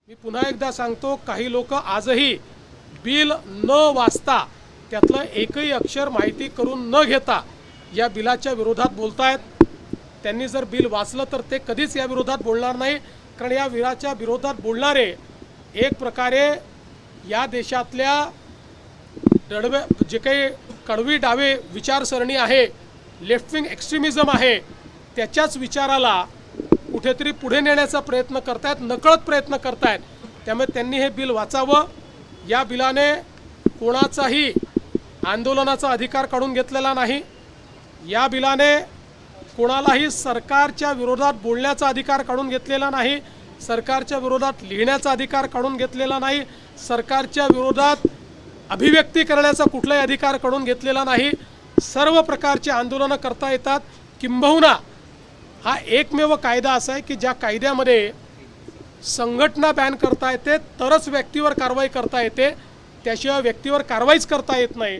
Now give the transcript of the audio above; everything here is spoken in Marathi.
मी पुन्हा एकदा सांगतो, काही लोक आजही बिल न वाचता त्यातलं एकही अक्षर माहिती करून न घेता या बिलाच्या विरोधात बोलतायत। त्यांनी जर बिल वाचलं तर ते कधीच या विरोधात बोलणार नाही, कारण या बिलाच्या विरोधात बोलणारे एक प्रकारे या देशातल्या जे काही कडवी डावे विचारसरणी आहे, लेफ्ट विंग एक्स्ट्रीमिझम आहे, त्याच्याच विचाराला कुठेतरी पुढे नेण्याचा प्रयत्न करतायत, नकळत प्रयत्न करतायत। त्यामुळे त्यांनी हे बिल वाचावं। या बिलाने कोणाचाही आंदोलनाचा अधिकार काढून घेतलेला नाही। या बिलाने कोणालाही सरकारच्या विरोधात बोलण्याचा अधिकार काढून घेतलेला नाही, सरकारच्या विरोधात लिहिण्याचा अधिकार काढून घेतलेला नाही, सरकारच्या विरोधात अभिव्यक्ती करण्याचा कुठलाही अधिकार काढून घेतलेला नाही। सर्व प्रकारचे आंदोलनं करता येतात। किंबहुना हा एकमेव कायदा असा आहे की ज्या कायद्यामध्ये संघटना बॅन करता येते तरच व्यक्तीवर कारवाई करता येते, त्याशिवाय व्यक्तीवर कारवाईच करता येत नाही।